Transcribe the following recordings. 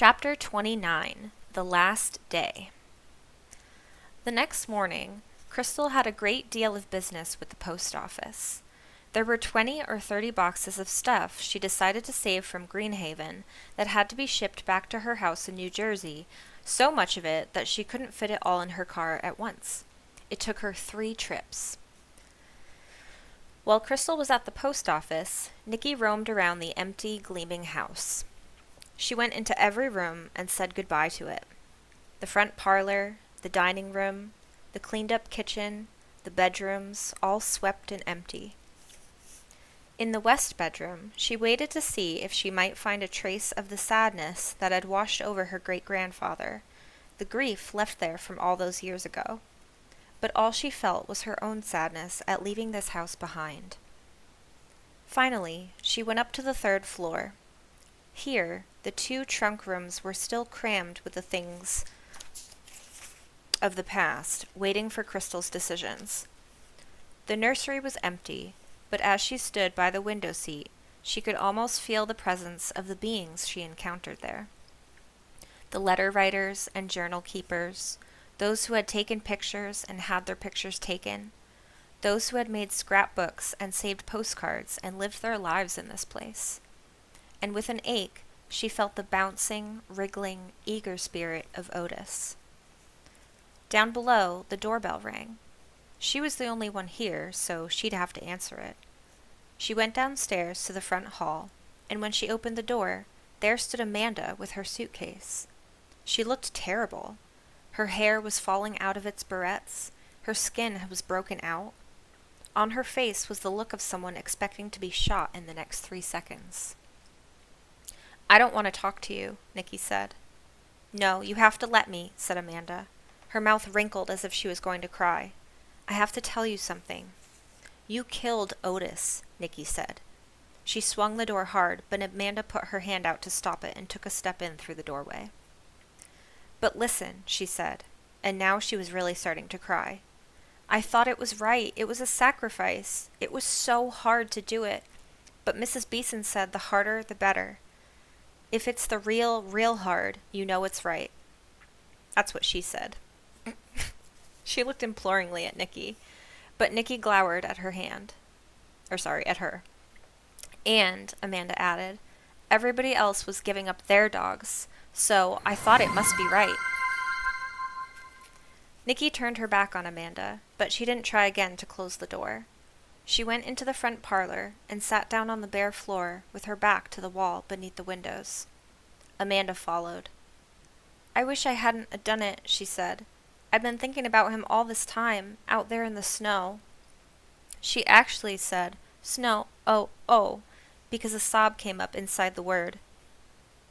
Chapter 29 The Last Day. The next morning, Crystal had a great deal of business with the post office. There were 20 or 30 boxes of stuff she decided to save from Greenhaven that had to be shipped back to her house in New Jersey, so much of it that she couldn't fit it all in her car at once. It took her 3 trips. While Crystal was at the post office, Nikki roamed around the empty, gleaming house. She went into every room and said goodbye to it. The front parlor, the dining room, the cleaned-up kitchen, the bedrooms, all swept and empty. In the west bedroom, she waited to see if she might find a trace of the sadness that had washed over her great-grandfather, the grief left there from all those years ago. But all she felt was her own sadness at leaving this house behind. Finally, she went up to the 3rd floor. Here, the 2 trunk rooms were still crammed with the things of the past, waiting for Crystal's decisions. The nursery was empty, but as she stood by the window seat, she could almost feel the presence of the beings she encountered there. The letter writers and journal keepers, those who had taken pictures and had their pictures taken, those who had made scrapbooks and saved postcards and lived their lives in this place. And with an ache, she felt the bouncing, wriggling, eager spirit of Otis. Down below, the doorbell rang. She was the only one here, so she'd have to answer it. She went downstairs to the front hall, and when she opened the door, there stood Amanda with her suitcase. She looked terrible. Her hair was falling out of its barrettes, her skin was broken out. On her face was the look of someone expecting to be shot in the next 3 seconds. "I don't want to talk to you," Nikki said. "No, you have to let me," said Amanda. Her mouth wrinkled as if she was going to cry. "I have to tell you something." "You killed Otis," Nikki said. She swung the door hard, but Amanda put her hand out to stop it and took a step in through the doorway. "But listen," she said, and now she was really starting to cry. "I thought it was right. It was a sacrifice. It was so hard to do it. But Mrs. Beeson said the harder, the better. If it's the real, real hard, you know it's right." That's what she said. She looked imploringly at Nikki, but Nikki glowered at her at her. "And," Amanda added, "everybody else was giving up their dogs, so I thought it must be right." Nikki turned her back on Amanda, but she didn't try again to close the door. She went into the front parlor and sat down on the bare floor with her back to the wall beneath the windows. Amanda followed. "I wish I hadn't done it," she said. "I've been thinking about him all this time, out there in the snow." She actually said, "snow, oh," because a sob came up inside the word.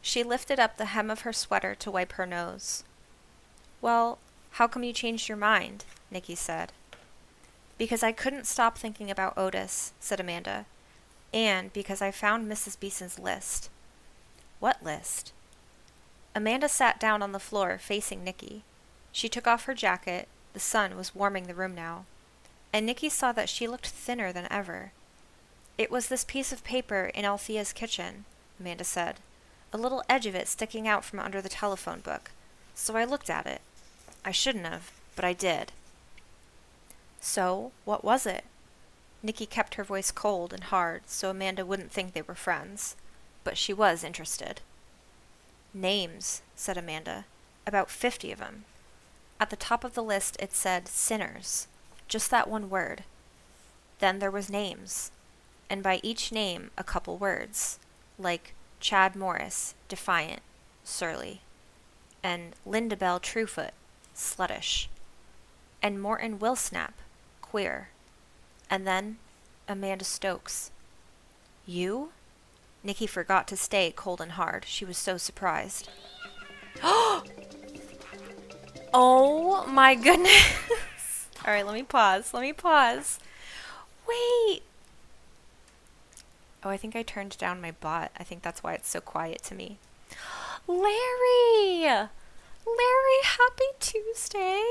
She lifted up the hem of her sweater to wipe her nose. "Well, how come you changed your mind?" Nikki said. "Because I couldn't stop thinking about Otis," said Amanda, "and because I found Mrs. Beeson's list." "What list?" Amanda sat down on the floor facing Nikki. She took off her jacket. The sun was warming the room now, and Nikki saw that she looked thinner than ever. "It was this piece of paper in Althea's kitchen," Amanda said, "a little edge of it sticking out from under the telephone book, so I looked at it. I shouldn't have, but I did." "So, what was it?" Nikki kept her voice cold and hard so Amanda wouldn't think they were friends, but she was interested. "Names," said Amanda. "About 50 of them. At the top of the list it said sinners, just that one word. Then there was names, and by each name a couple words, like Chad Morris, defiant, surly, and Linda Bell Truefoot, sluttish, and Morton Willsnap, queer, and then Amanda Stokes." "You?" Nikki forgot to stay cold and hard. She was so surprised. Oh my goodness. All right, let me pause. Wait. Oh, I think I turned down my bot. I think that's why it's so quiet to me. Larry, happy Tuesday.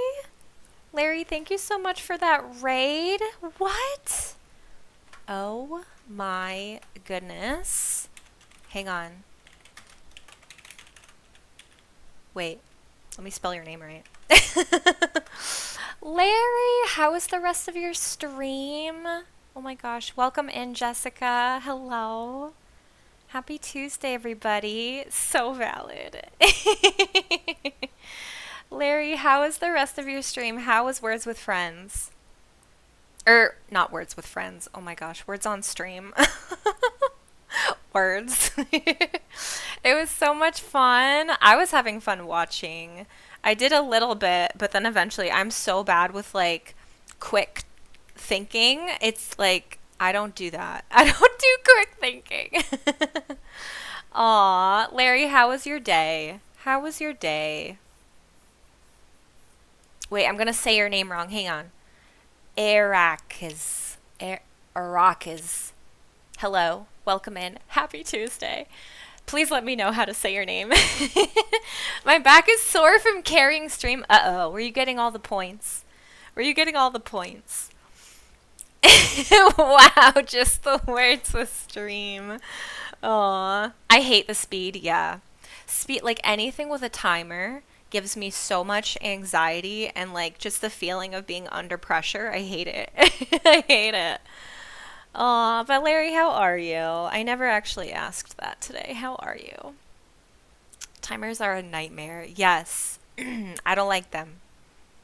Larry, thank you so much for that raid. What? Oh my goodness. Hang on. Wait, let me spell your name right. Larry, how was the rest of your stream? Oh my gosh, welcome in, Jessica. Hello. Happy Tuesday, everybody. So valid. Larry, how was the rest of your stream? How was Words with Friends? Not Words with Friends. Oh my gosh, Words on Stream. Words. It was so much fun. I was having fun watching. I did a little bit, but then eventually I'm so bad with like quick thinking. It's like I don't do that. I don't do quick thinking. Aw, Larry, how was your day? How was your day? Wait, I'm gonna say your name wrong. Hang on. Arakiz. Arakiz. Hello. Welcome in. Happy Tuesday. Please let me know how to say your name. My back is sore from carrying stream. Uh-oh. Were you getting all the points? Were you getting all the points? Wow, just the words with stream. Aw. I hate the speed, yeah. Speed, like anything with a timer gives me so much anxiety and like just the feeling of being under pressure. I hate it. I hate it. Aw, but Larry, how are you? I never actually asked that today. How are you? Timers are a nightmare. Yes. I don't like them.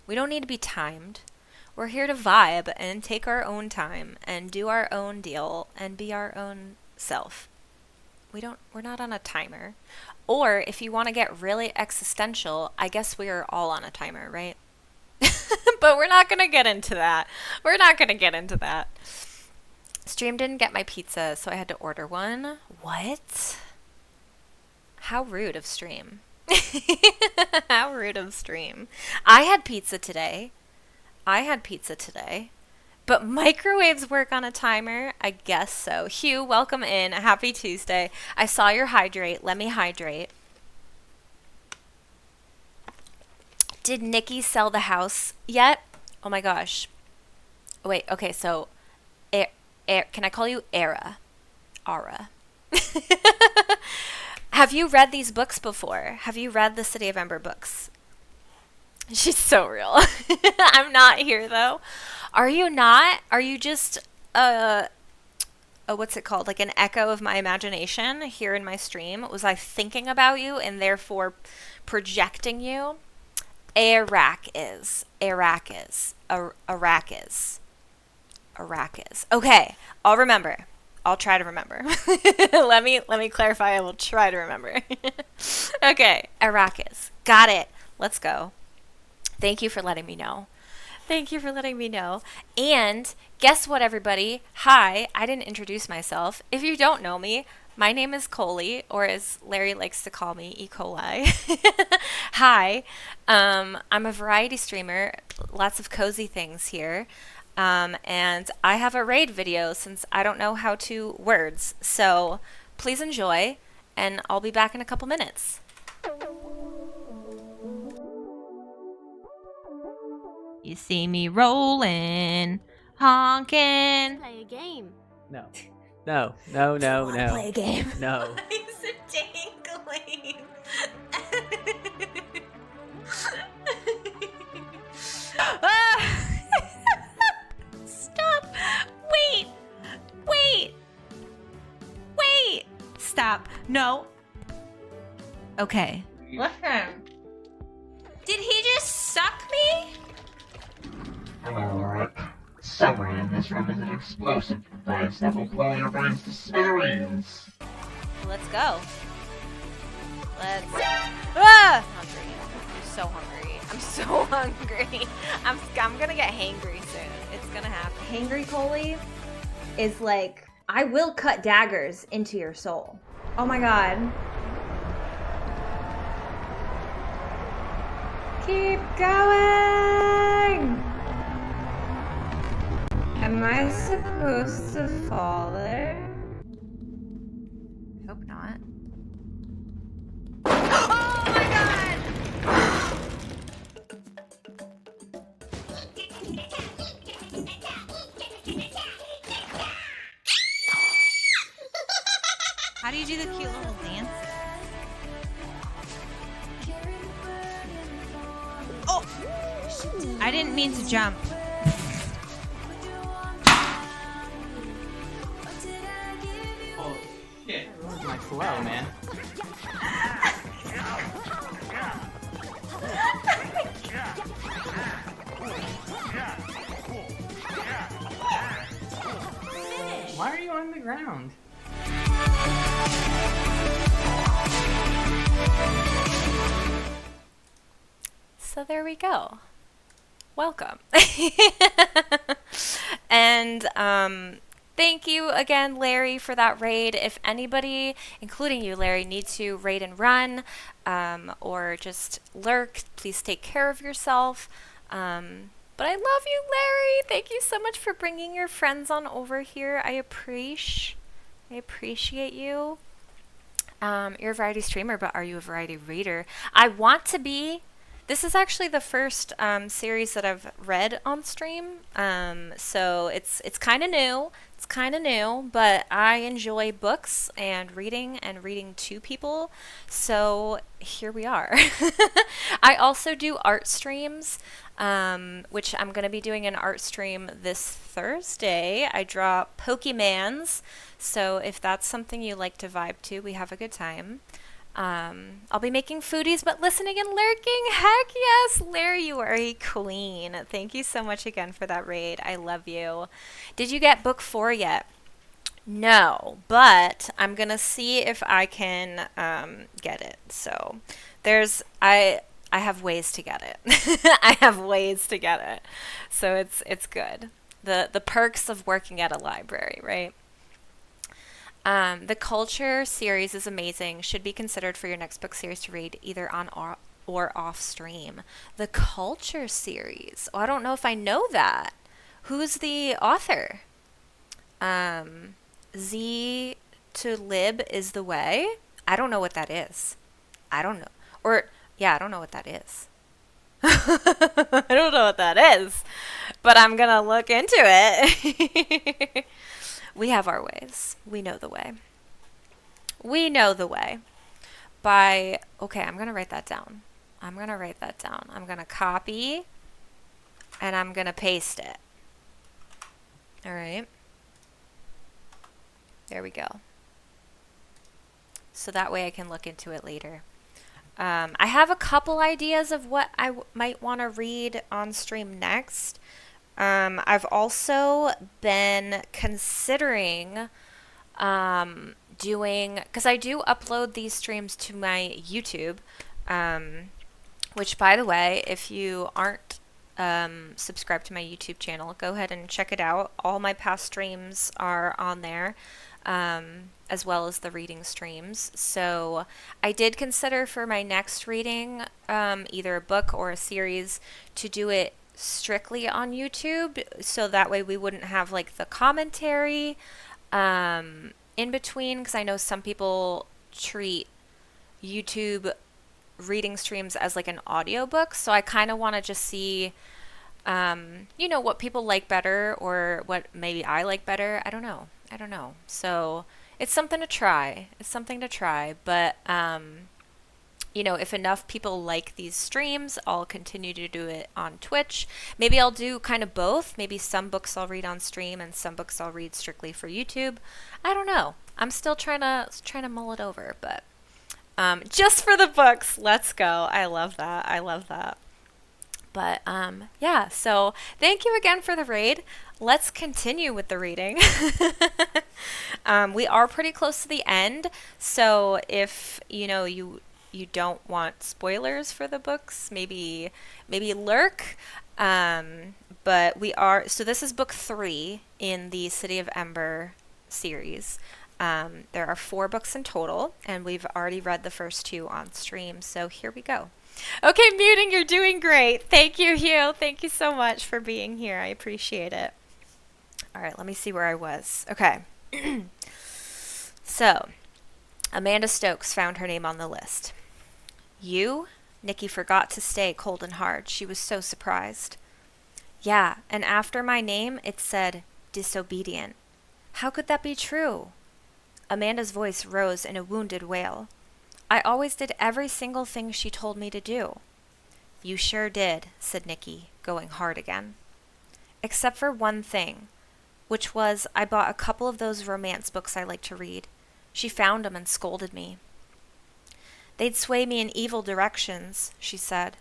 We don't need to be timed. We're here to vibe and take our own time and do our own deal and be our own self. We're not on a timer. Or if you want to get really existential, I guess we are all on a timer, right? But we're not going to get into that. We're not going to get into that. Stream didn't get my pizza, so I had to order one. What? How rude of Stream. How rude of Stream. I had pizza today. But microwaves work on a timer? I guess so. Hugh, welcome in. Happy Tuesday. I saw your hydrate. Let me hydrate. Did Nikki sell the house yet? Oh my gosh. Wait, okay, so can I call you Ara? Have you read these books before? Have you read the City of Ember books? She's so real. I'm not here though. Are you not? Are you just what's it called? Like an echo of my imagination here in my stream? Was I thinking about you and therefore projecting you? Arrakis. Okay, I'll remember. I'll try to remember. Let me clarify. I will try to remember. Okay, Arrakis. Got it. Let's go. Thank you for letting me know. And guess what, everybody? Hi, I didn't introduce myself. If you don't know me, my name is Colie, or as Larry likes to call me, E. coli. Hi, I'm a variety streamer. Lots of cozy things here. And I have a raid video since I don't know how to words. So please enjoy, and I'll be back in a couple minutes. You see me rolling, honking. Play a game. No. Play a game. No. It's a dangling. Stop. Wait. Stop. No. Okay. Listen. Did he just suck me? Alright. Somewhere in this room is an explosive device that will blow your brains to smithereens. Let's go. Ah! Hungry. I'm so hungry. I'm gonna get hangry soon. It's gonna happen. Hangry Colie is like, I will cut daggers into your soul. Oh my god. Keep going! Am I supposed to fall there? Hope not. Oh my god! How do you do the cute little dance? I didn't mean to jump. Oh shit, where's my flow, man? Why are you on the ground? So there we go. Welcome. And thank you again, Larry, for that raid. If anybody, including you, Larry, need to raid and run or just lurk, please take care of yourself. But I love you, Larry. Thank you so much for bringing your friends on over here. I appreciate you. You're a variety streamer, but are you a variety reader? I want to be. This is actually the first series that I've read on stream, so it's kind of new. It's kind of new, but I enjoy books and reading to people, so here we are. I also do art streams, which I'm going to be doing an art stream this Thursday. I draw Pokemans, so if that's something you like to vibe to, we have a good time. I'll be making foodies, but listening and lurking. Heck yes, Larry, you are a queen. Thank you so much again for that raid. I love you. Did you get book 4 yet? No, but I'm gonna see if I can get it. So I have ways to get it. I have ways to get it. So it's good. The perks of working at a library, right? The Culture series is amazing. Should be considered for your next book series to read either on or off stream. The Culture series. Oh, I don't know if I know that. Who's the author? Z to lib is the way. I don't know what that is. I don't know. Or, yeah, I don't know what that is. I don't know what that is. But I'm going to look into it. We have our ways. We know the way. We know the way. Okay, I'm going to write that down. I'm going to copy and I'm going to paste it. All right. There we go. So that way I can look into it later. I have a couple ideas of what I might want to read on stream next. I've also been considering doing, because I do upload these streams to my YouTube, which, by the way, if you aren't subscribed to my YouTube channel, go ahead and check it out. All my past streams are on there, as well as the reading streams. So I did consider for my next reading, either a book or a series, to do it strictly on YouTube, so that way we wouldn't have like the commentary in between, because I know some people treat YouTube reading streams as like an audiobook, so I kind of want to just see what people like better, or what maybe I like better. I don't know, so it's something to try, but if enough people like these streams, I'll continue to do it on Twitch. Maybe I'll do kind of both. Maybe some books I'll read on stream and some books I'll read strictly for YouTube. I don't know. I'm still trying to mull it over, but just for the books, let's go. I love that. But yeah, so thank you again for the raid. Let's continue with the reading. We are pretty close to the end, so if you don't want spoilers for the books, maybe lurk. But so this is book 3 in the City of Ember series. There are 4 books in total, and we've already read the first 2 on stream, so here we go. Okay, Muting, you're doing great. Thank you, Hugh. Thank you so much for being here. I appreciate it. All right, let me see where I was. Okay. So, Amanda Stokes found her name on the list. You? Nikki forgot to stay cold and hard. She was so surprised. Yeah, and after my name, it said disobedient. How could that be true? Amanda's voice rose in a wounded wail. I always did every single thing she told me to do. You sure did, said Nikki. going hard again. Except for one thing, which was I bought a couple of those romance books I like to read. She found them and scolded me. They'd sway me in evil directions, she said.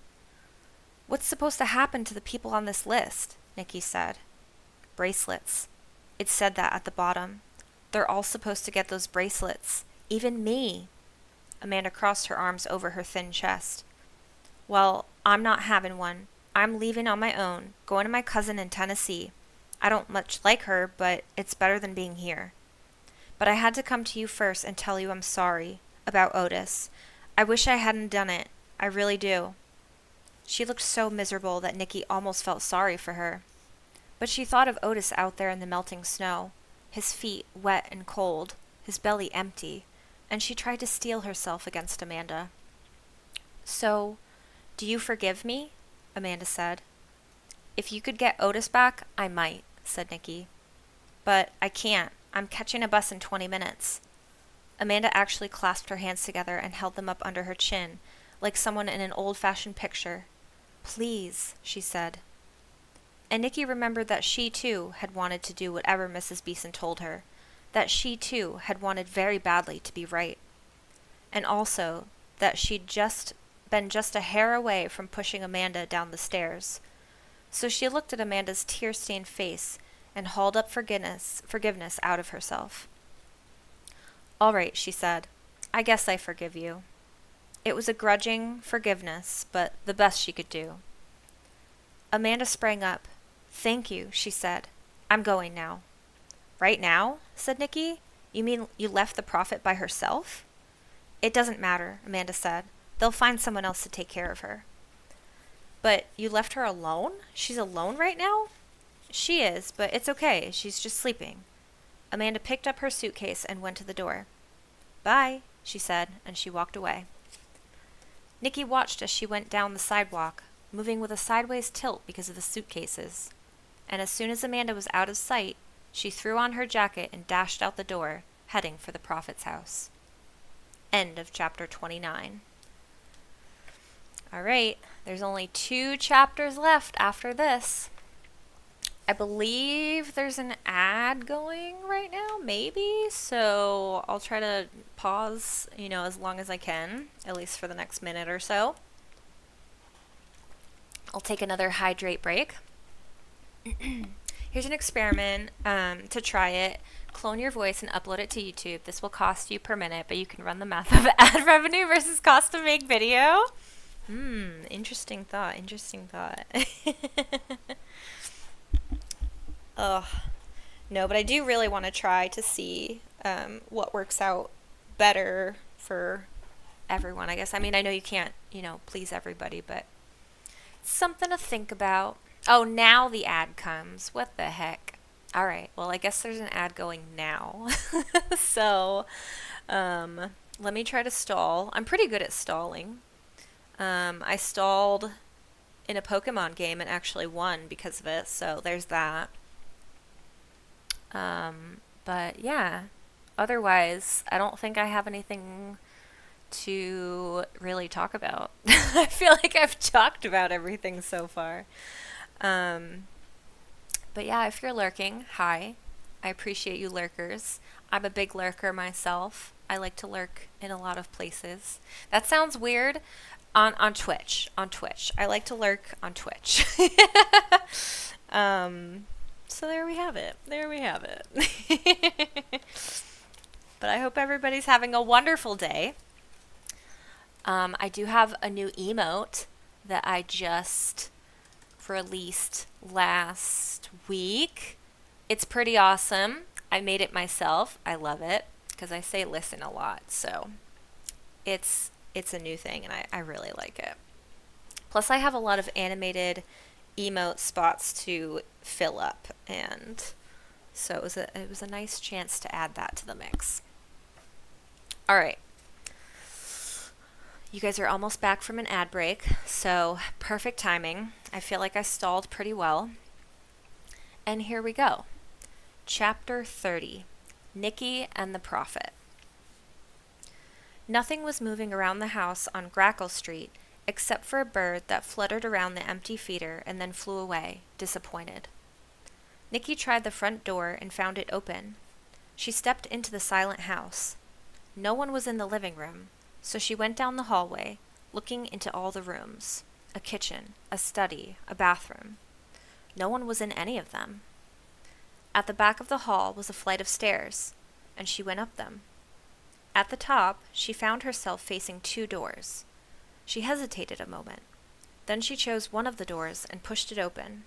What's supposed to happen to the people on this list? Nikki said. Bracelets. It said that at the bottom. They're all supposed to get those bracelets. Even me. Amanda crossed her arms over her thin chest. Well, I'm not having one. I'm leaving on my own, going to my cousin in Tennessee. I don't much like her, but it's better than being here. But I had to come to you first and tell you I'm sorry about Otis. I wish I hadn't done it. I really do. She looked so miserable that Nikki almost felt sorry for her. But she thought of Otis out there in the melting snow, his feet wet and cold, his belly empty, and she tried to steel herself against Amanda. So, do you forgive me? Amanda said. If you could get Otis back, I might, said Nikki. But I can't. I'm catching a bus in 20 minutes. Amanda actually clasped her hands together and held them up under her chin, like someone in an old-fashioned picture. Please, she said. And Nikki remembered that she, too, had wanted to do whatever Mrs. Beeson told her, that she, too, had wanted very badly to be right, and also that she'd been just a hair away from pushing Amanda down the stairs. So she looked at Amanda's tear-stained face and hauled up forgiveness out of herself. All right, she said. I guess I forgive you. It was a grudging forgiveness, but the best she could do. Amanda sprang up. Thank you, she said. I'm going now. Right now? Said Nikki. You mean you left the Prophet by herself? It doesn't matter, Amanda said. They'll find someone else to take care of her. But you left her alone? She's alone right now? She is, but it's okay. She's just sleeping. Amanda picked up her suitcase and went to the door. Bye, she said, and she walked away. Nikki watched as she went down the sidewalk, moving with a sideways tilt because of the suitcases. And as soon as Amanda was out of sight, she threw on her jacket and dashed out the door, heading for the Prophet's house. End of chapter 29. All right, there's only 2 chapters left after this. I believe there's an ad going right now, maybe, so I'll try to pause, as long as I can, at least for the next minute or so. I'll take another hydrate break. Here's an experiment to try it. Clone your voice and upload it to YouTube. This will cost you per minute, but you can run the math of ad revenue versus cost to make video. Interesting thought. Ugh. No, but I do really want to try to see what works out better for everyone, I guess. I mean, I know you can't, please everybody, but it's something to think about. Oh, now the ad comes. What the heck? All right. Well, I guess there's an ad going now. So, let me try to stall. I'm pretty good at stalling. I stalled in a Pokemon game and actually won because of it, so there's that. But yeah, otherwise, I don't think I have anything to really talk about. I feel like I've talked about everything so far. But yeah, if you're lurking, hi. I appreciate you lurkers. I'm a big lurker myself. I like to lurk in a lot of places. That sounds weird. On Twitch. I like to lurk on Twitch. So there we have it. But I hope everybody's having a wonderful day. I do have a new emote that I just released last week. It's pretty awesome. I made it myself. I love it because I say listen a lot. So it's a new thing and I really like it. Plus I have a lot of animated emote spots to fill up, and so it was a nice chance to add that to the mix. All right. You guys are almost back from an ad break, so perfect timing. I feel like I stalled pretty well. And here we go. Chapter 30. Nikki and the Prophet. Nothing was moving around the house on Grackle Street except for a bird that fluttered around the empty feeder and then flew away, disappointed. Nikki tried the front door and found it open. She stepped into the silent house. No one was in the living room, so she went down the hallway, looking into all the rooms, a kitchen, a study, a bathroom. No one was in any of them. At the back of the hall was a flight of stairs, and she went up them. At the top, she found herself facing 2 doors. She hesitated a moment. Then she chose one of the doors and pushed it open.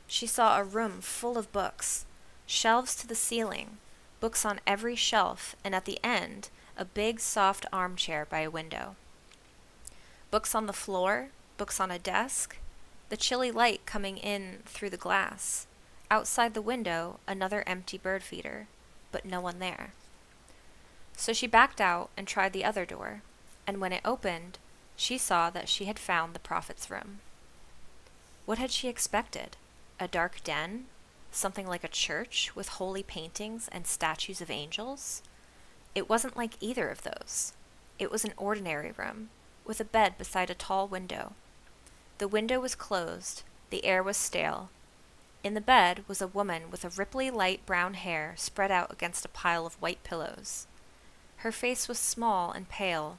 She saw a room full of books, shelves to the ceiling, books on every shelf, and at the end, a big soft armchair by a window. Books on the floor, books on a desk, the chilly light coming in through the glass. Outside the window, another empty bird feeder, but no one there. So she backed out and tried the other door, and when it opened, she saw that she had found the prophet's room. What had she expected? A dark den? Something like a church with holy paintings and statues of angels? It wasn't like either of those. It was an ordinary room, with a bed beside a tall window. The window was closed, the air was stale. In the bed was a woman with a ripply light brown hair spread out against a pile of white pillows. Her face was small and pale,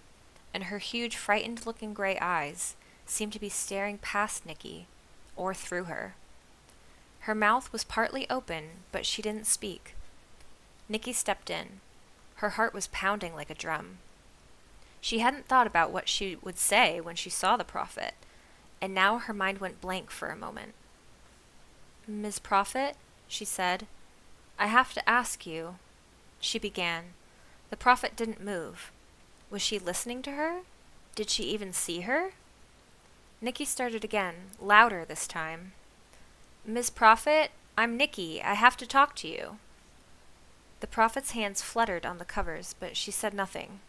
and her huge frightened-looking gray eyes seemed to be staring past Nikki, or through her. Her mouth was partly open, but she didn't speak. Nikki stepped in. Her heart was pounding like a drum. She hadn't thought about what she would say when she saw the prophet, and now her mind went blank for a moment. "Ms. Prophet," she said, "I have to ask you," she began. The prophet didn't move. Was she listening to her? Did she even see her? Nikki started again, louder this time. "Ms. Prophet, I'm Nikki. I have to talk to you." The prophet's hands fluttered on the covers, but she said nothing.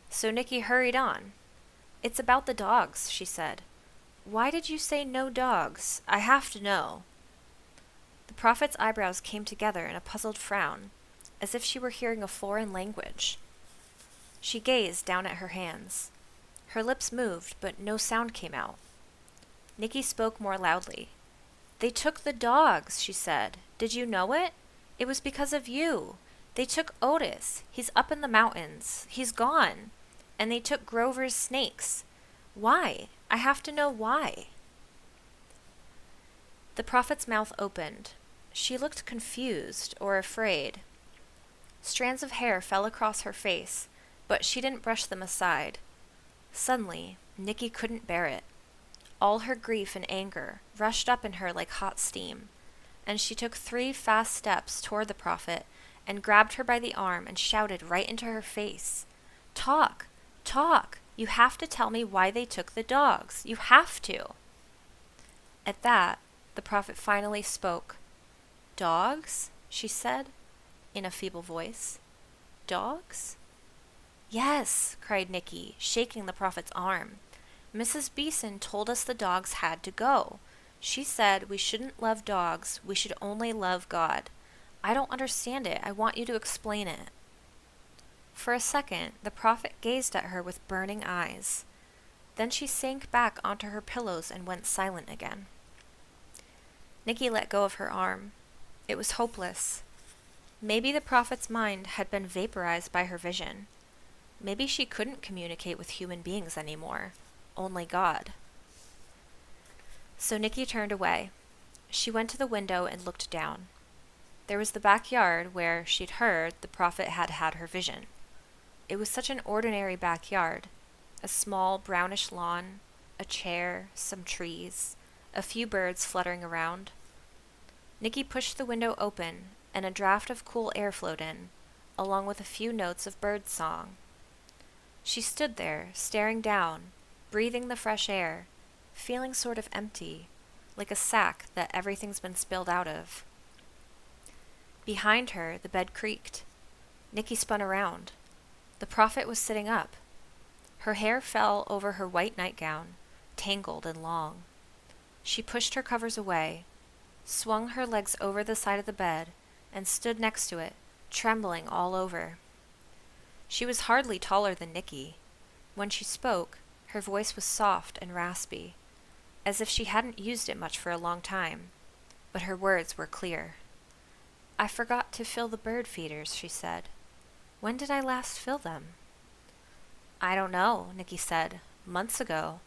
So Nikki hurried on. "It's about the dogs," she said. "Why did you say no dogs? I have to know." The prophet's eyebrows came together in a puzzled frown, as if she were hearing a foreign language. She gazed down at her hands. Her lips moved, but no sound came out. Nikki spoke more loudly. "They took the dogs," she said. "Did you know it? It was because of you. They took Otis. He's up in the mountains. He's gone. And they took Grover's snakes. Why? I have to know why." The prophet's mouth opened. She looked confused or afraid. Strands of hair fell across her face, but she didn't brush them aside. Suddenly, Nikki couldn't bear it. All her grief and anger rushed up in her like hot steam, and she took 3 fast steps toward the prophet and grabbed her by the arm and shouted right into her face, "Talk! Talk! You have to tell me why they took the dogs. You have to!" At that, the prophet finally spoke. "Dogs?" she said, in a feeble voice. "Dogs?" "Yes," cried Nikki, shaking the prophet's arm. "Mrs. Beeson told us the dogs had to go. She said we shouldn't love dogs, we should only love God. I don't understand it. I want you to explain it." For a second, the prophet gazed at her with burning eyes. Then she sank back onto her pillows and went silent again. Nikki let go of her arm. It was hopeless. Maybe the prophet's mind had been vaporized by her vision. Maybe she couldn't communicate with human beings anymore. Only God. So Nikki turned away. She went to the window and looked down. There was the backyard where, she'd heard, the prophet had had her vision. It was such an ordinary backyard. A small brownish lawn, a chair, some trees, a few birds fluttering around. Nikki pushed the window open, and a draft of cool air flowed in, along with a few notes of bird song. She stood there, staring down, breathing the fresh air, feeling sort of empty, like a sack that everything's been spilled out of. Behind her, the bed creaked. Nikki spun around. The prophet was sitting up. Her hair fell over her white nightgown, tangled and long. She pushed her covers away, swung her legs over the side of the bed, and stood next to it, trembling all over. She was hardly taller than Nikki. When she spoke, Her voice was soft and raspy, as if she hadn't used it much for a long time, but her words were clear. "I forgot to fill the bird feeders," she said. "When did I last fill them?" "I don't know," Nicky said. "Months ago."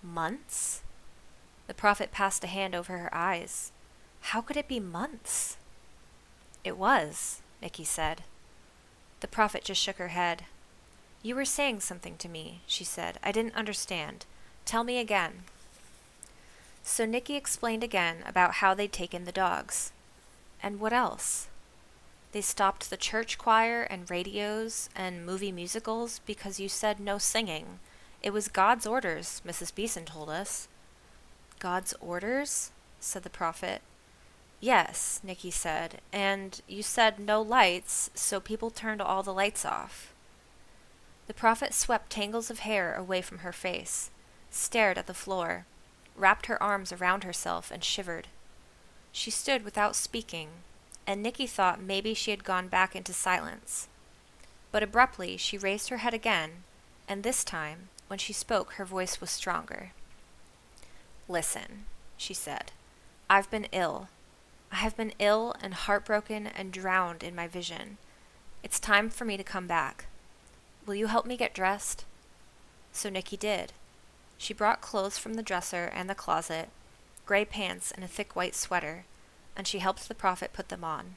"Months?" The prophet passed a hand over her eyes. How could it be months? "It was," Nicky said. The prophet just shook her head. "You were saying something to me," she said. "I didn't understand. Tell me again." So Nicky explained again about how they'd taken the dogs. And what else? They stopped the church choir and radios and movie musicals because you said no singing. It was God's orders, Mrs. Beeson told us. "God's orders?" said the prophet. "Yes," Nicky said, "and you said no lights, so people turned all the lights off." The prophet swept tangles of hair away from her face, stared at the floor, wrapped her arms around herself, and shivered. She stood without speaking, and Nicky thought maybe she had gone back into silence. But abruptly she raised her head again, and this time, when she spoke, her voice was stronger. "Listen," she said. "I've been ill. I have been ill and heartbroken and drowned in my vision. It's time for me to come back. Will you help me get dressed?" So Nicky did. She brought clothes from the dresser and the closet, gray pants and a thick white sweater, and she helped the prophet put them on.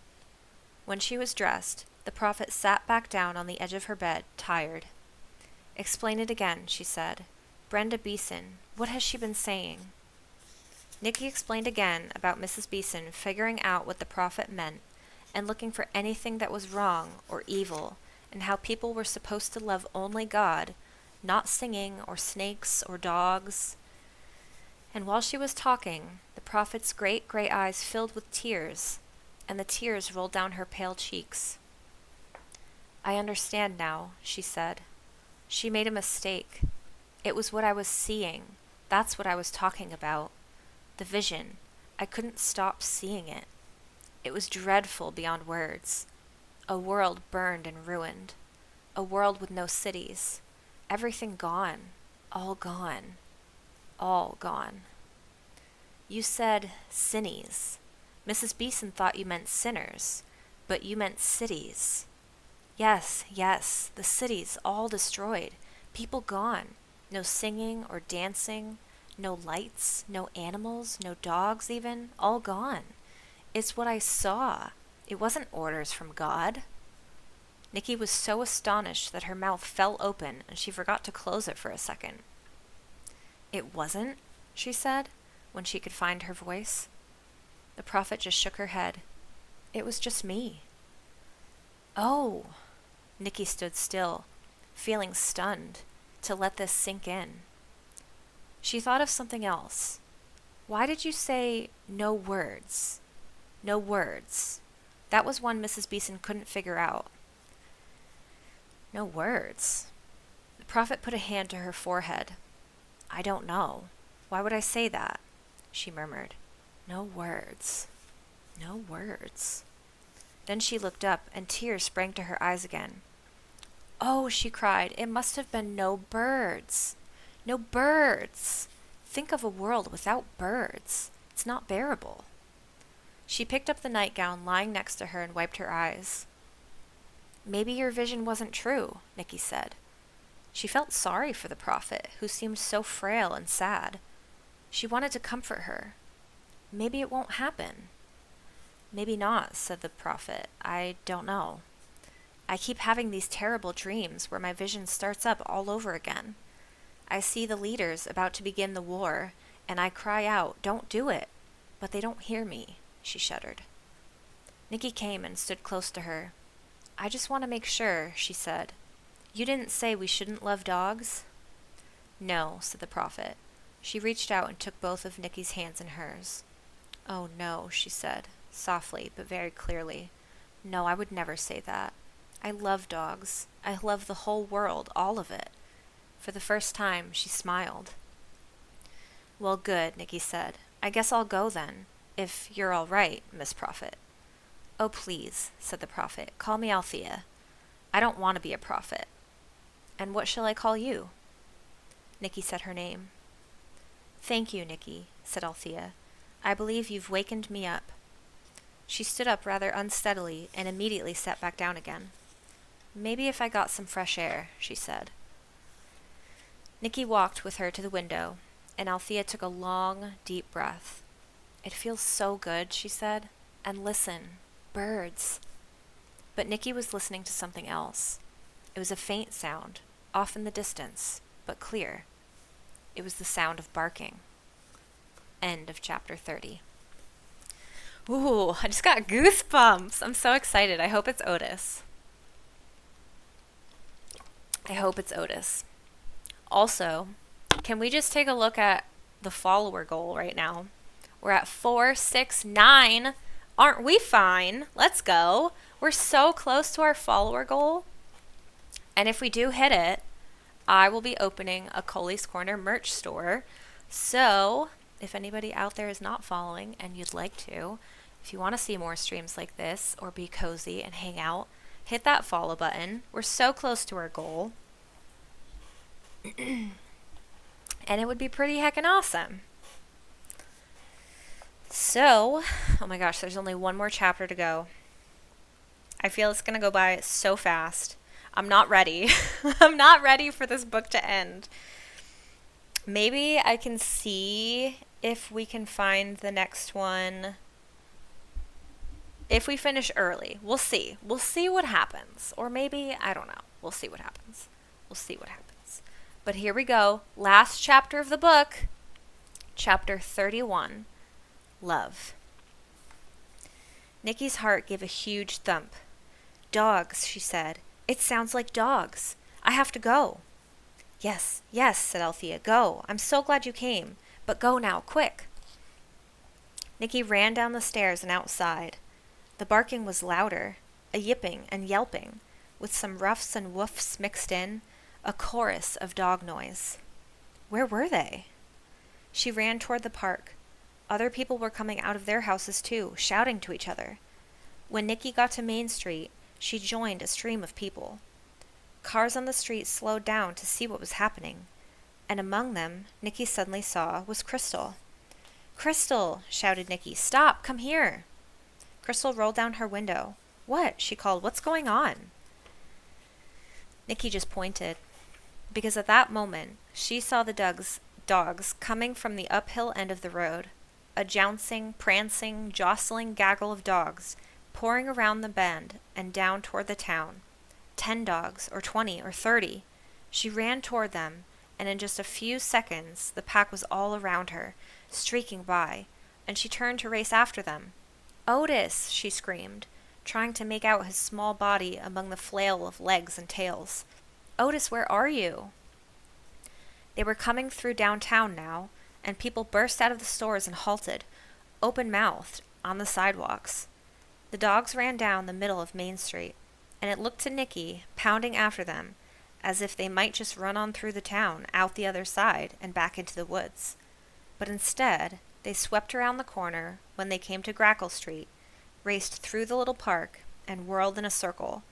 When she was dressed, the prophet sat back down on the edge of her bed, tired. "Explain it again," she said. "Brenda Beeson, what has she been saying?" Nicky explained again about Mrs. Beeson figuring out what the prophet meant and looking for anything that was wrong or evil, and how people were supposed to love only God, not singing or snakes or dogs. And while she was talking, the prophet's great gray eyes filled with tears, and the tears rolled down her pale cheeks. "I understand now," she said. "She made a mistake. It was what I was seeing. That's what I was talking about. The vision. I couldn't stop seeing it. It was dreadful beyond words. A world burned and ruined. A world with no cities. Everything gone. All gone. All gone." "You said sinnies. Mrs. Beeson thought you meant sinners, but you meant cities." Yes, the cities all destroyed. People gone. No singing or dancing. No lights, no animals, no dogs even. All gone. It's what I saw. It wasn't orders from God." Nicky was so astonished that her mouth fell open and she forgot to close it for a second. "It wasn't?" she said, when she could find her voice. The prophet just shook her head. "It was just me." "Oh!" Nicky stood still, feeling stunned, to let this sink in. She thought of something else. "Why did you say no words? No words." That was one Mrs. Beeson couldn't figure out. "No words." The prophet put a hand to her forehead. "I don't know. Why would I say that?" she murmured. "No words. No words." Then she looked up, and tears sprang to her eyes again. "Oh," she cried, "it must have been no birds. No birds! Think of a world without birds. It's not bearable." She picked up the nightgown lying next to her and wiped her eyes. "Maybe your vision wasn't true," Nicky said. She felt sorry for the prophet, who seemed so frail and sad. She wanted to comfort her. "Maybe it won't happen." "Maybe not," said the prophet. "I don't know. I keep having these terrible dreams where my vision starts up all over again. I see the leaders about to begin the war, and I cry out, 'Don't do it!' But they don't hear me," she shuddered. Nicky came and stood close to her. "I just want to make sure," she said. "You didn't say we shouldn't love dogs?" "No," said the prophet. She reached out and took both of Nicky's hands in hers. "Oh, no," she said, softly but very clearly. "No, I would never say that. I love dogs. I love the whole world, all of it." For the first time, she smiled. "Well, good," Nicky said. "I guess I'll go then, if you're all right, Miss Prophet." "Oh, please," said the prophet, "call me Althea. I don't want to be a prophet." "And what shall I call you?" Nicky said her name. Thank you, Nicky, said Althea. I believe you've wakened me up. She stood up rather unsteadily and immediately sat back down again. Maybe if I got some fresh air, she said. Nicky walked with her to the window, and Althea took a long, deep breath. It feels so good, she said. And listen, birds. But Nicky was listening to something else. It was a faint sound, off in the distance, but clear. It was the sound of barking. End of chapter 30. Ooh, I just got goosebumps. I'm so excited. I hope it's Otis. Also, can we just take a look at the follower goal right now? We're at 469. Aren't we fine? Let's go. We're so close to our follower goal. And if we do hit it, I will be opening a Colie's Corner merch store. So, if anybody out there is not following and you'd like to, if you want to see more streams like this or be cozy and hang out, hit that follow button. We're so close to our goal. And it would be pretty heckin' awesome. So, oh my gosh, there's only one more chapter to go. I feel it's going to go by so fast. I'm not ready. I'm not ready for this book to end. Maybe I can see if we can find the next one. If we finish early, we'll see. We'll see what happens. Or maybe, I don't know. We'll see what happens. But here we go. Last chapter of the book. Chapter 31. Love. Nicky's heart gave a huge thump. Dogs, she said. It sounds like dogs. I have to go. Yes, said Althea. Go. I'm so glad you came. But go now, quick. Nicky ran down the stairs and outside. The barking was louder, a yipping and yelping, with some ruffs and woofs mixed in, a chorus of dog noise. Where were they? She ran toward the park. Other people were coming out of their houses too, shouting to each other. When Nicky got to Main Street, she joined a stream of people. Cars on the street slowed down to see what was happening, and among them, Nicky suddenly saw was Crystal. Crystal, shouted Nicky, stop, come here. Crystal rolled down her window. What? She called. What's going on? Nicky just pointed, because at that moment, she saw the dogs coming from the uphill end of the road, a jouncing, prancing, jostling gaggle of dogs, pouring around the bend and down toward the town. 10 dogs, or 20, or 30. She ran toward them, and in just a few seconds the pack was all around her, streaking by, and she turned to race after them. Otis, she screamed, trying to make out his small body among the flail of legs and tails. Otis, where are you? They were coming through downtown now, and people burst out of the stores and halted, open-mouthed, on the sidewalks. The dogs ran down the middle of Main Street, and it looked to Nicky, pounding after them, as if they might just run on through the town, out the other side, and back into the woods. But instead, they swept around the corner when they came to Grackle Street, raced through the little park, and whirled in a circle,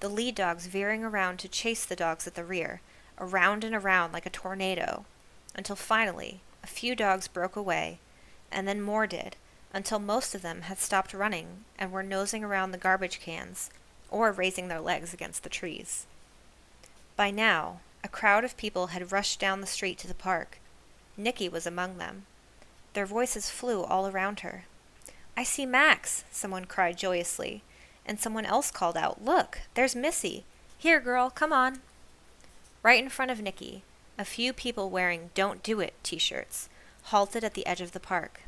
the lead dogs veering around to chase the dogs at the rear, around and around like a tornado, until finally a few dogs broke away, and then more did, until most of them had stopped running and were nosing around the garbage cans, or raising their legs against the trees. By now, a crowd of people had rushed down the street to the park. Nicky was among them. Their voices flew all around her. I see Max, someone cried joyously, and someone else called out, Look, there's Missy. Here, girl, come on. Right in front of Nicky, a few people wearing Don't Do It t-shirts halted at the edge of the park.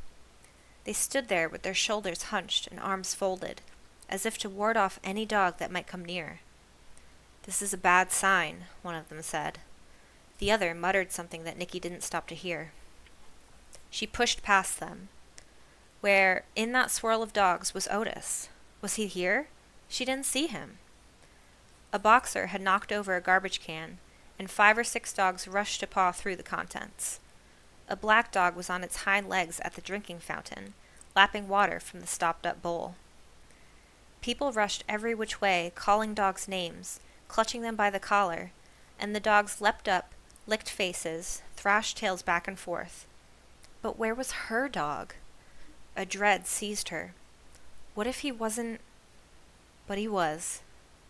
They stood there with their shoulders hunched and arms folded, as if to ward off any dog that might come near. This is a bad sign, one of them said. The other muttered something that Nicky didn't stop to hear. She pushed past them. Where, in that swirl of dogs, was Otis? Was he here? She didn't see him. A boxer had knocked over a garbage can, and 5 or 6 dogs rushed to paw through the contents. A black dog was on its hind legs at the drinking fountain, lapping water from the stopped-up bowl. People rushed every which way, calling dogs names, clutching them by the collar, and the dogs leapt up, licked faces, thrashed tails back and forth. But where was her dog? A dread seized her. What if he wasn't... But he was.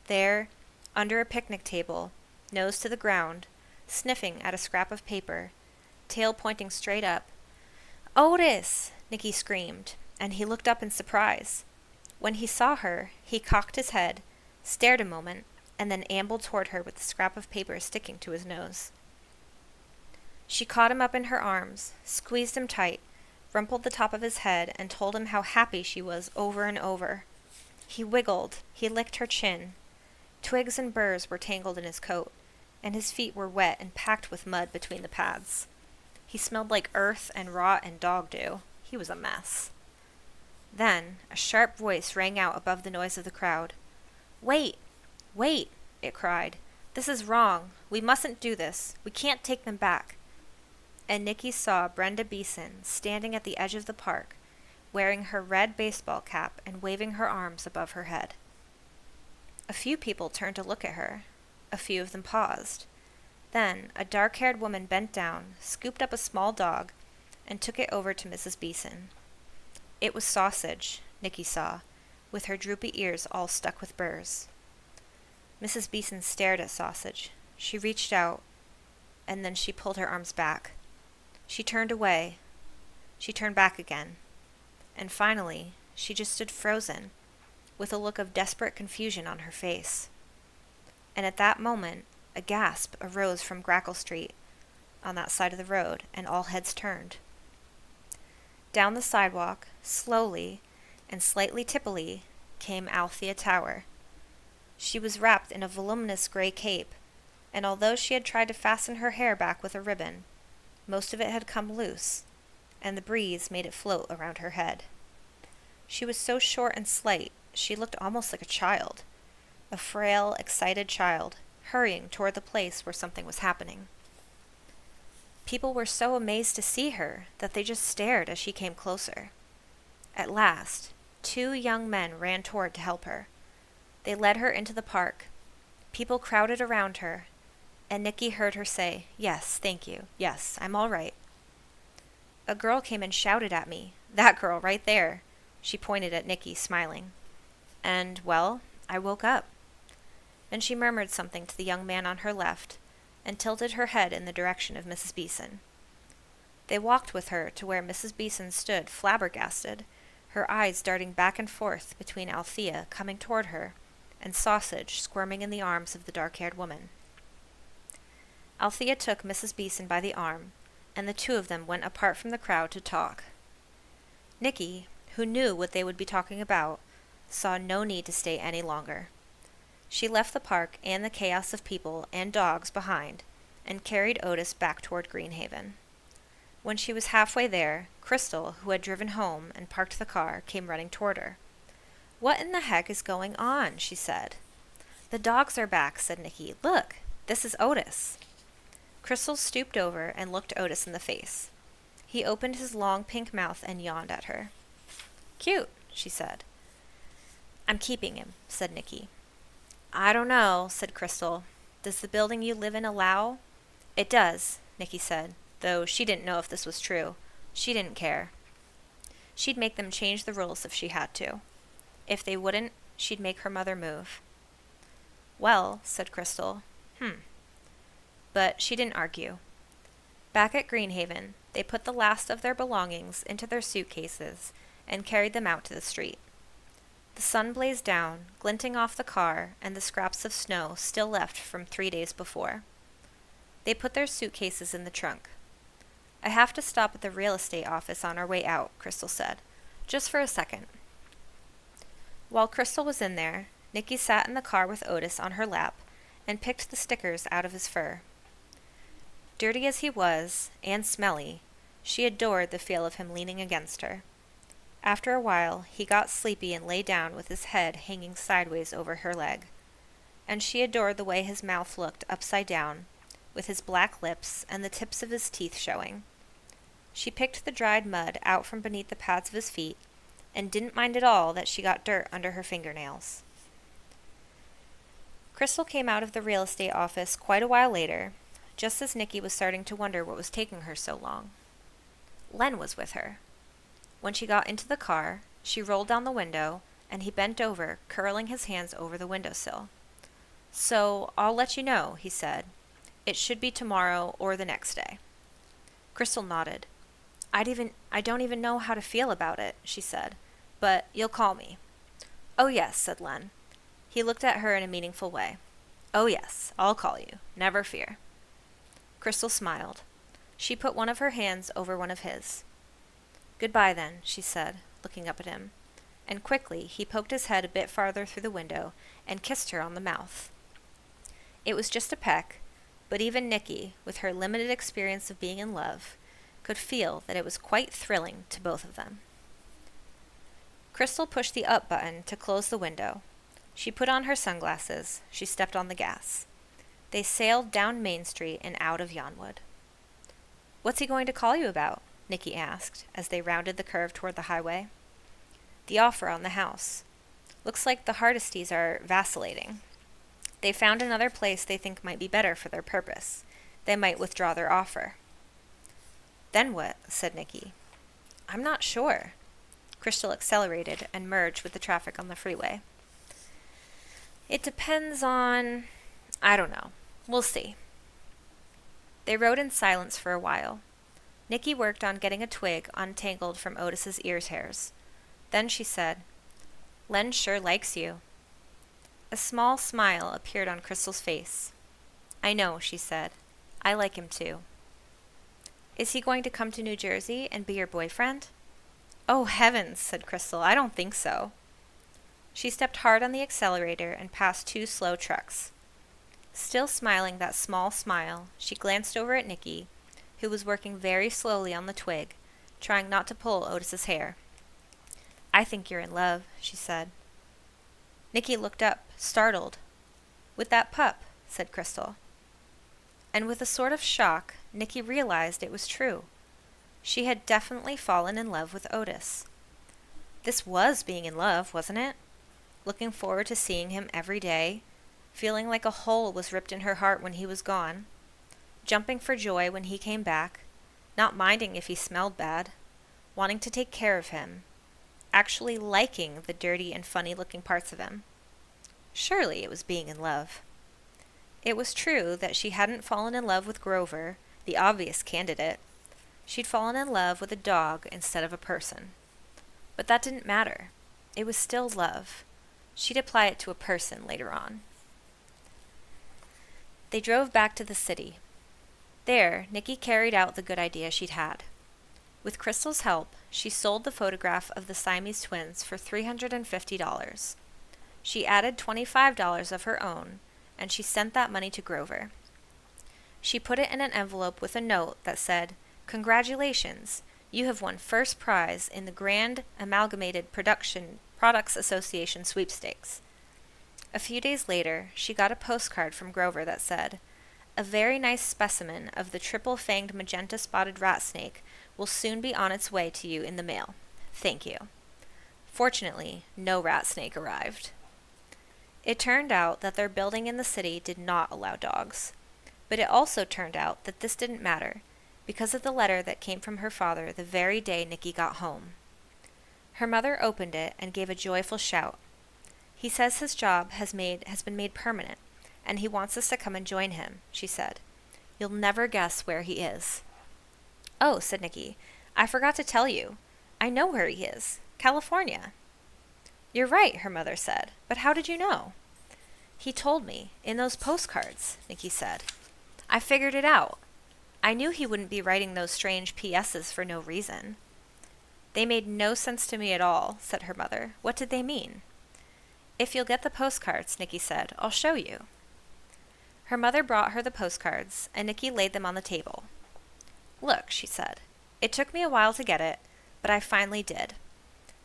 There, under a picnic table, nose to the ground, sniffing at a scrap of paper, tail pointing straight up. "Otis!" Nicky screamed, and he looked up in surprise. When he saw her, he cocked his head, stared a moment, and then ambled toward her with the scrap of paper sticking to his nose. She caught him up in her arms, squeezed him tight, rumpled the top of his head, and told him how happy she was over and over. He wiggled, he licked her chin. Twigs and burrs were tangled in his coat, and his feet were wet and packed with mud between the pads. He smelled like earth and rot and dog dew. He was a mess. Then a sharp voice rang out above the noise of the crowd. "Wait! Wait!" it cried. "This is wrong. We mustn't do this. We can't take them back." And Nicky saw Brenda Beeson standing at the edge of the park, wearing her red baseball cap and waving her arms above her head. A few people turned to look at her. A few of them paused. Then a dark-haired woman bent down, scooped up a small dog, and took it over to Mrs. Beeson. It was Sausage, Nicky saw, with her droopy ears all stuck with burrs. Mrs. Beeson stared at Sausage. She reached out, and then she pulled her arms back. She turned away. She turned back again. And finally, she just stood frozen, with a look of desperate confusion on her face. And at that moment, a gasp arose from Grackle Street, on that side of the road, and all heads turned. Down the sidewalk, slowly and slightly tippily, came Althea Tower. She was wrapped in a voluminous gray cape, and although she had tried to fasten her hair back with a ribbon, most of it had come loose, and the breeze made it float around her head. She was so short and slight, she looked almost like a child, a frail, excited child, hurrying toward the place where something was happening. People were so amazed to see her that they just stared as she came closer. At last, 2 young men ran toward to help her. They led her into the park. People crowded around her, and Nicky heard her say, "Yes, thank you. Yes, I'm all right." A girl came and shouted at me. That girl right there. She pointed at Nicky, smiling. And, well, I woke up. Then she murmured something to the young man on her left, and tilted her head in the direction of Mrs. Beeson. They walked with her to where Mrs. Beeson stood flabbergasted, her eyes darting back and forth between Althea coming toward her and Sausage squirming in the arms of the dark-haired woman. Althea took Mrs. Beeson by the arm, and the 2 of them went apart from the crowd to talk. Nicky, who knew what they would be talking about, saw no need to stay any longer. She left the park and the chaos of people and dogs behind, and carried Otis back toward Greenhaven. When she was halfway there, Crystal, who had driven home and parked the car, came running toward her. "What in the heck is going on?" she said. "The dogs are back," said Nicky. "Look, this is Otis." Crystal stooped over and looked Otis in the face. He opened his long pink mouth and yawned at her. "Cute," she said. "I'm keeping him," said Nicky. "I don't know," said Crystal. "Does the building you live in allow?" "It does," Nicky said, though she didn't know if this was true. She didn't care. She'd make them change the rules if she had to. If they wouldn't, she'd make her mother move. "Well," said Crystal. But she didn't argue. Back at Greenhaven, they put the last of their belongings into their suitcases and carried them out to the street. The sun blazed down, glinting off the car and the scraps of snow still left from 3 days before. They put their suitcases in the trunk. "I have to stop at the real estate office on our way out," Crystal said. "Just for a second." While Crystal was in there, Nicky sat in the car with Otis on her lap and picked the stickers out of his fur. Dirty as he was, and smelly, she adored the feel of him leaning against her. After a while, he got sleepy and lay down with his head hanging sideways over her leg. And she adored the way his mouth looked upside down, with his black lips and the tips of his teeth showing. She picked the dried mud out from beneath the pads of his feet, and didn't mind at all that she got dirt under her fingernails. Crystal came out of the real estate office quite a while later, just as Nikki was starting to wonder what was taking her so long. Len was with her. When she got into the car, she rolled down the window, and he bent over, curling his hands over the windowsill. "So, I'll let you know," he said. "It should be tomorrow or the next day." Crystal nodded. I don't even know how to feel about it," she said. "But you'll call me." "Oh yes," said Len. He looked at her in a meaningful way. "Oh yes, I'll call you. Never fear." Crystal smiled. She put one of her hands over one of his. "Goodbye then," she said, looking up at him. And quickly he poked his head a bit farther through the window and kissed her on the mouth. It was just a peck, but even Nikki, with her limited experience of being in love, could feel that it was quite thrilling to both of them. Crystal pushed the up button to close the window. She put on her sunglasses. She stepped on the gas. They sailed down Main Street and out of Yonwood. "What's he going to call you about?" Nikki asked, as they rounded the curve toward the highway. "The offer on the house. Looks like the Hardesties are vacillating. They found another place they think might be better for their purpose. They might withdraw their offer." "Then what?" said Nikki. "I'm not sure." Crystal accelerated and merged with the traffic on the freeway. "It depends on... I don't know. We'll see." They rode in silence for a while. Nikki worked on getting a twig untangled from Otis's ear hairs. Then she said, "Len sure likes you." A small smile appeared on Crystal's face. "I know," she said. "I like him too." "Is he going to come to New Jersey and be your boyfriend?" "Oh, heavens," said Crystal. "I don't think so." She stepped hard on the accelerator and passed two slow trucks. Still smiling that small smile, she glanced over at Nikki, who was working very slowly on the twig, trying not to pull Otis's hair. "I think you're in love," she said. Nikki looked up, startled. "With that pup," said Crystal. And with a sort of shock, Nikki realized it was true. She had definitely fallen in love with Otis. This was being in love, wasn't it? Looking forward to seeing him every day, feeling like a hole was ripped in her heart when he was gone, jumping for joy when he came back, not minding if he smelled bad, wanting to take care of him, actually liking the dirty and funny-looking parts of him. Surely it was being in love. It was true that she hadn't fallen in love with Grover, the obvious candidate. She'd fallen in love with a dog instead of a person. But that didn't matter. It was still love. She'd apply it to a person later on. They drove back to the city. There, Nikki carried out the good idea she'd had. With Crystal's help, she sold the photograph of the Siamese twins for $350. She added $25 of her own, and she sent that money to Grover. She put it in an envelope with a note that said, "Congratulations, you have won first prize in the Grand Amalgamated Products Association sweepstakes." A few days later, she got a postcard from Grover that said, "A very nice specimen of the triple-fanged magenta-spotted rat snake will soon be on its way to you in the mail. Thank you." Fortunately, no rat snake arrived. It turned out that their building in the city did not allow dogs. But it also turned out that this didn't matter, because of the letter that came from her father the very day Nikki got home. Her mother opened it and gave a joyful shout. "He says his job has been made permanent, and he wants us to come and join him," she said. "You'll never guess where he is." "Oh," said Nikki, "I forgot to tell you. I know where he is. California." "You're right," her mother said. "But how did you know?" "He told me, in those postcards," Nikki said. "I figured it out. I knew he wouldn't be writing those strange PSs for no reason." "They made no sense to me at all," said her mother. "What did they mean?" "If you'll get the postcards," Nikki said, "I'll show you." Her mother brought her the postcards, and Nikki laid them on the table. "Look," she said. "It took me a while to get it, but I finally did.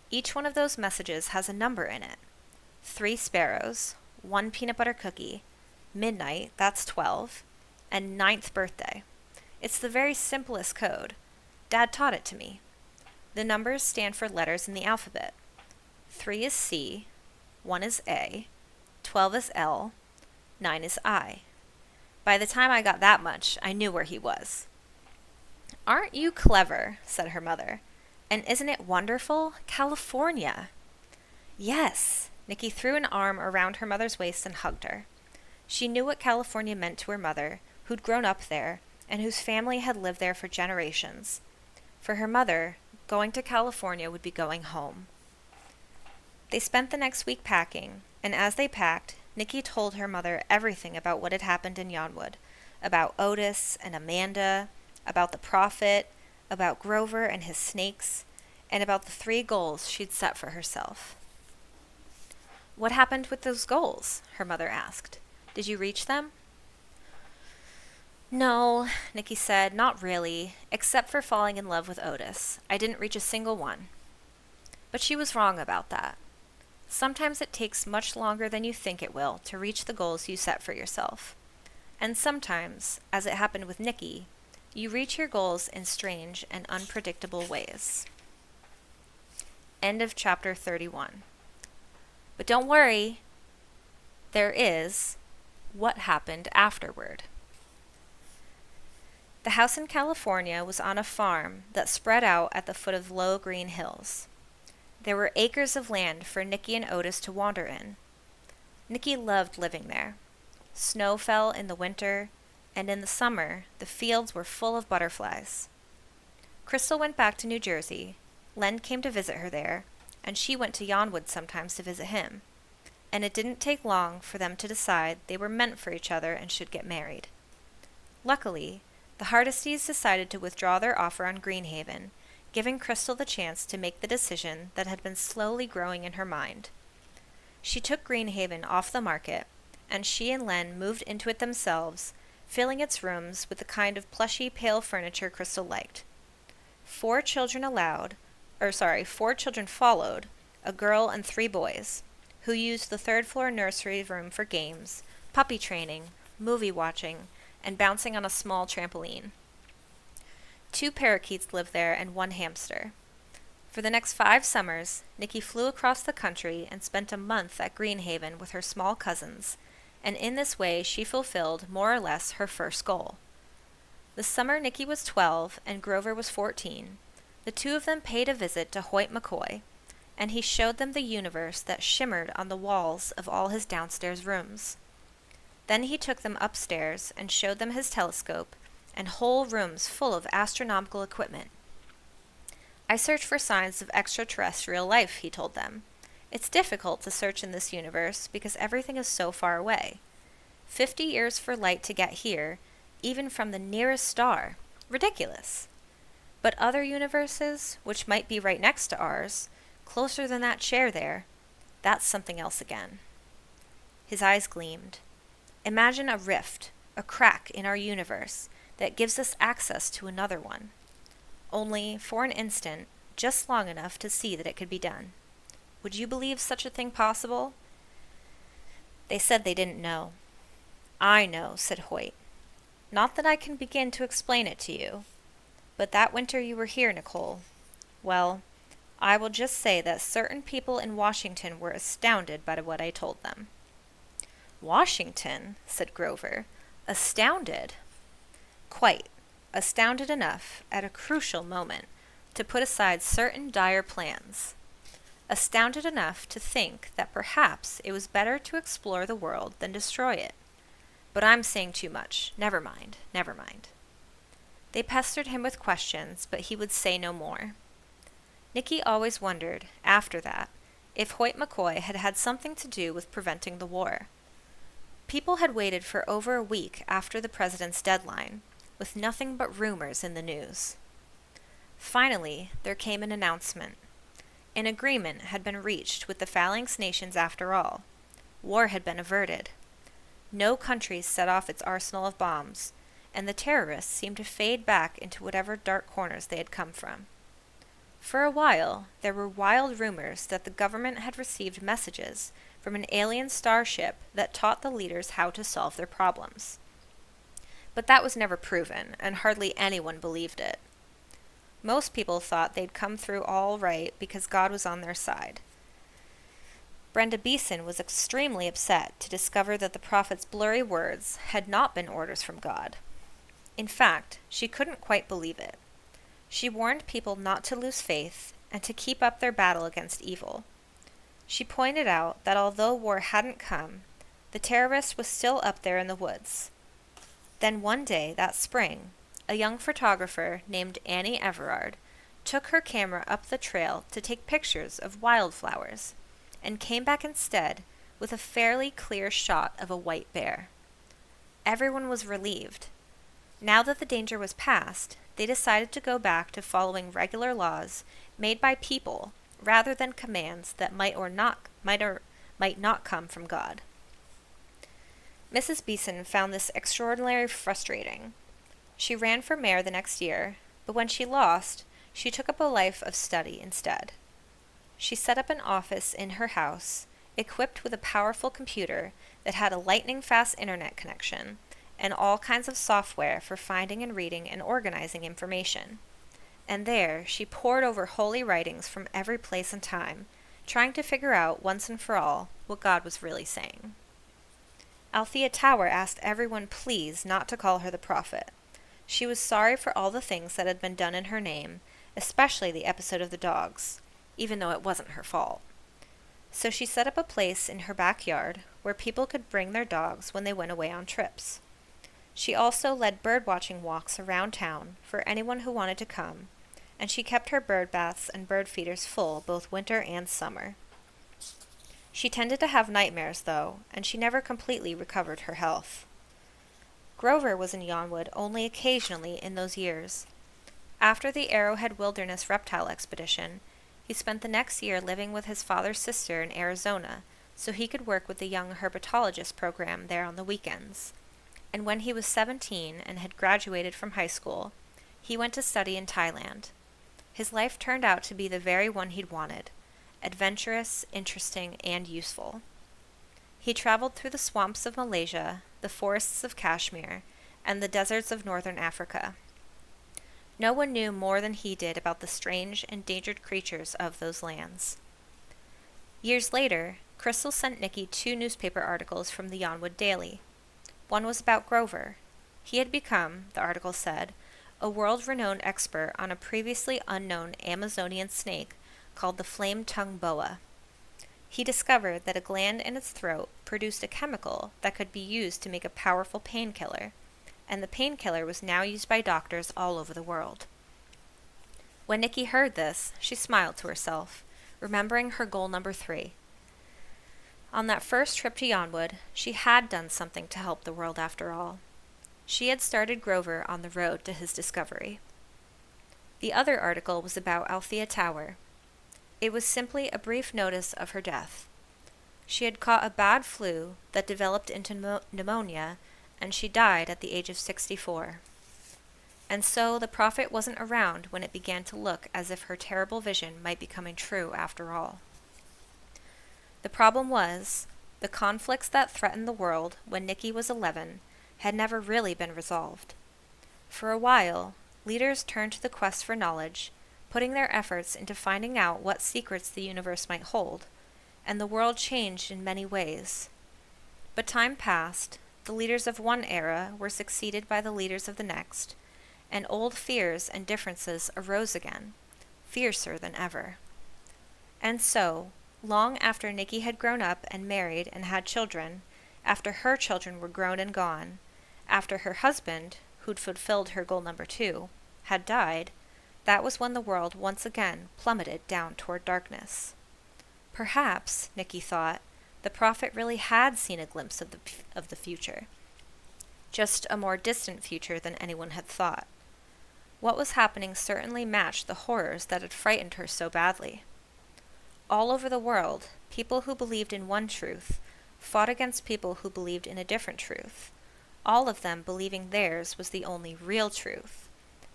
Each one of those messages has a number in it. 3 sparrows, 1 peanut butter cookie, midnight, that's 12, and 9th birthday. It's the very simplest code. Dad taught it to me. The numbers stand for letters in the alphabet. 3 is C, 1 is A, 12 is L, 9 is I. By the time I got that much, I knew where he was. Aren't you clever? Said her mother. And isn't it wonderful? California! Yes! Nikki threw an arm around her mother's waist and hugged her. She knew what California meant to her mother, who'd grown up there, and whose family had lived there for generations. For her mother, going to California would be going home. They spent the next week packing, and as they packed, Nikki told her mother everything about what had happened in Yonwood, about Otis and Amanda, about the Prophet, about Grover and his snakes, and about the 3 goals she'd set for herself. What happened with those goals? Her mother asked. Did you reach them? No, Nikki said, not really, except for falling in love with Otis. I didn't reach a single one. But she was wrong about that. Sometimes it takes much longer than you think it will to reach the goals you set for yourself. And sometimes, as it happened with Nikki, you reach your goals in strange and unpredictable ways. End of chapter 31. But don't worry, there is what happened afterward. The house in California was on a farm that spread out at the foot of low green hills. There were acres of land for Nikki and Otis to wander in. Nikki loved living there. Snow fell in the winter, and in the summer, the fields were full of butterflies. Crystal went back to New Jersey. Len came to visit her there, and she went to Yonwood sometimes to visit him. And it didn't take long for them to decide they were meant for each other and should get married. Luckily, the Hardestys decided to withdraw their offer on Greenhaven, giving Crystal the chance to make the decision that had been slowly growing in her mind. She took Greenhaven off the market, and she and Len moved into it themselves, filling its rooms with the kind of plushy, pale furniture Crystal liked. 4 children followed, a girl and 3 boys, who used the 3rd-floor nursery room for games, puppy training, movie watching, and bouncing on a small trampoline. 2 parakeets lived there and 1 hamster. For the next 5 summers, Nikki flew across the country and spent a month at Greenhaven with her small cousins, and in this way she fulfilled more or less her first goal. The summer Nikki was 12 and Grover was 14, the 2 of them paid a visit to Hoyt McCoy, and he showed them the universe that shimmered on the walls of all his downstairs rooms. Then he took them upstairs and showed them his telescope and whole rooms full of astronomical equipment. I search for signs of extraterrestrial life, he told them. It's difficult to search in this universe because everything is so far away. 50 years for light to get here, even from the nearest star. Ridiculous. But other universes, which might be right next to ours, closer than that chair there, that's something else again. His eyes gleamed. Imagine a rift, a crack in our universe that gives us access to another one. Only, for an instant, just long enough to see that it could be done. Would you believe such a thing possible? They said they didn't know. I know, said Hoyt. Not that I can begin to explain it to you. But that winter you were here, Nicole, well, I will just say that certain people in Washington were astounded by what I told them. Washington, said Grover. Astounded? Quite. Astounded enough, at a crucial moment, to put aside certain dire plans. Astounded enough to think that perhaps it was better to explore the world than destroy it. But I'm saying too much. Never mind, never mind. They pestered him with questions, but he would say no more. Nikki always wondered, after that, if Hoyt McCoy had had something to do with preventing the war. People had waited for over a week after the president's deadline, with nothing but rumors in the news. Finally, there came an announcement. An agreement had been reached with the Phalanx nations after all. War had been averted. No countries set off its arsenal of bombs, and the terrorists seemed to fade back into whatever dark corners they had come from. For a while, there were wild rumors that the government had received messages from an alien starship that taught the leaders how to solve their problems. But that was never proven, and hardly anyone believed it. Most people thought they'd come through all right because God was on their side. Brenda Beeson was extremely upset to discover that the prophet's blurry words had not been orders from God. In fact, she couldn't quite believe it. She warned people not to lose faith and to keep up their battle against evil. She pointed out that although war hadn't come, the terrorist was still up there in the woods. Then one day that spring, a young photographer named Annie Everard took her camera up the trail to take pictures of wildflowers, and came back instead with a fairly clear shot of a white bear. Everyone was relieved. Now that the danger was past, they decided to go back to following regular laws made by people rather than commands that might not come from God. Mrs. Beeson found this extraordinarily frustrating. She ran for mayor the next year, but when she lost, she took up a life of study instead. She set up an office in her house, equipped with a powerful computer that had a lightning-fast internet connection, and all kinds of software for finding and reading and organizing information. And there, she pored over holy writings from every place and time, trying to figure out once and for all what God was really saying. Althea Tower asked everyone please not to call her the prophet. She was sorry for all the things that had been done in her name, especially the episode of the dogs, even though it wasn't her fault. So she set up a place in her backyard where people could bring their dogs when they went away on trips. She also led bird-watching walks around town for anyone who wanted to come, and she kept her bird baths and bird feeders full both winter and summer. She tended to have nightmares, though, and she never completely recovered her health. Grover was in Yonwood only occasionally in those years. After the Arrowhead Wilderness Reptile Expedition, he spent the next year living with his father's sister in Arizona so he could work with the young herpetologist program there on the weekends. And when he was 17 and had graduated from high school, he went to study in Thailand. His life turned out to be the very one he'd wanted: adventurous, interesting, and useful. He traveled through the swamps of Malaysia, the forests of Kashmir, and the deserts of northern Africa. No one knew more than he did about the strange, endangered creatures of those lands. Years later, Crystal sent Nikki 2 newspaper articles from the Yonwood Daily. One was about Grover. He had become, the article said, a world-renowned expert on a previously unknown Amazonian snake called the flame-tongue boa. He discovered that a gland in its throat produced a chemical that could be used to make a powerful painkiller, and the painkiller was now used by doctors all over the world. When Nikki heard this, she smiled to herself, remembering her goal number 3. On that first trip to Yonwood, she had done something to help the world after all. She had started Grover on the road to his discovery. The other article was about Althea Tower. It was simply a brief notice of her death. She had caught a bad flu that developed into pneumonia, and she died at the age of 64. And so the prophet wasn't around when it began to look as if her terrible vision might be coming true after all. The problem was, the conflicts that threatened the world when Nikki was 11 had never really been resolved. For a while, leaders turned to the quest for knowledge, putting their efforts into finding out what secrets the universe might hold, and the world changed in many ways. But time passed, the leaders of one era were succeeded by the leaders of the next, and old fears and differences arose again, fiercer than ever. And so, long after Nikki had grown up and married and had children, after her children were grown and gone, after her husband, who'd fulfilled her goal number 2, had died, that was when the world once again plummeted down toward darkness. Perhaps, Nikki thought, the prophet really had seen a glimpse of the future. Just a more distant future than anyone had thought. What was happening certainly matched the horrors that had frightened her so badly. All over the world, people who believed in one truth fought against people who believed in a different truth, all of them believing theirs was the only real truth,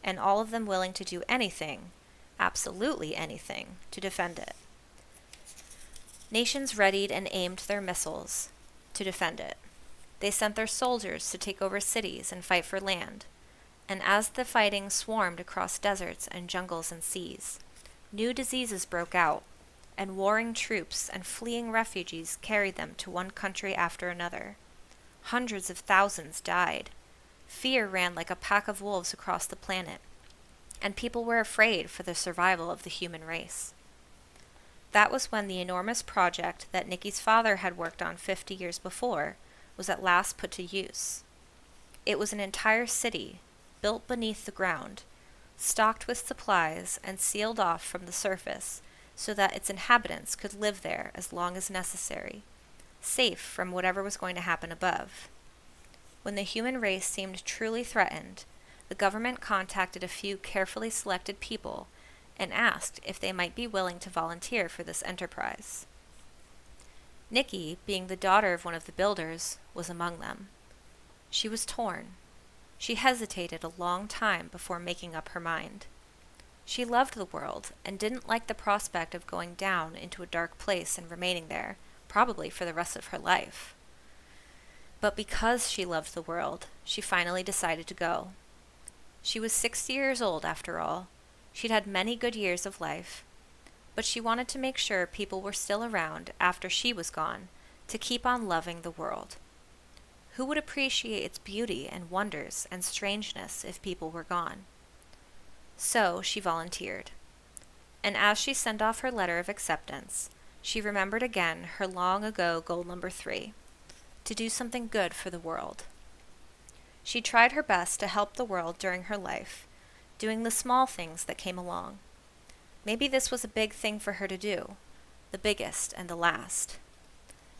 and all of them willing to do anything, absolutely anything, to defend it. Nations readied and aimed their missiles to defend it. They sent their soldiers to take over cities and fight for land, and as the fighting swarmed across deserts and jungles and seas, new diseases broke out, and warring troops and fleeing refugees carried them to one country after another. Hundreds of thousands died. Fear ran like a pack of wolves across the planet, and people were afraid for the survival of the human race. That was when the enormous project that Nikki's father had worked on 50 years before was at last put to use. It was an entire city, built beneath the ground, stocked with supplies and sealed off from the surface so that its inhabitants could live there as long as necessary, safe from whatever was going to happen above. When the human race seemed truly threatened, the government contacted a few carefully selected people and asked if they might be willing to volunteer for this enterprise. Nikki, being the daughter of one of the builders, was among them. She was torn. She hesitated a long time before making up her mind. She loved the world and didn't like the prospect of going down into a dark place and remaining there, probably for the rest of her life. But because she loved the world, she finally decided to go. She was 60 years old after all. She'd had many good years of life, but she wanted to make sure people were still around after she was gone to keep on loving the world. Who would appreciate its beauty and wonders and strangeness if people were gone? So she volunteered. And as she sent off her letter of acceptance, she remembered again her long ago goal number 3, to do something good for the world. She tried her best to help the world during her life, doing the small things that came along. Maybe this was a big thing for her to do, the biggest and the last.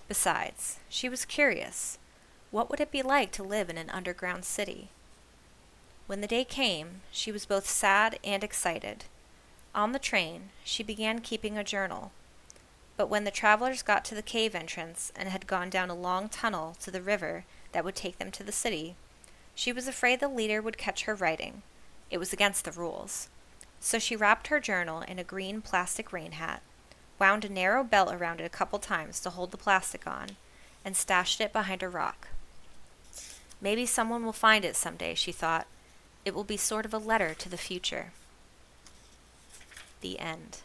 Besides, she was curious. What would it be like to live in an underground city? When the day came, she was both sad and excited. On the train, she began keeping a journal. But when the travelers got to the cave entrance and had gone down a long tunnel to the river that would take them to the city, she was afraid the leader would catch her writing. It was against the rules. So she wrapped her journal in a green plastic rain hat, wound a narrow belt around it a couple times to hold the plastic on, and stashed it behind a rock. Maybe someone will find it someday, she thought. It will be sort of a letter to the future. The end.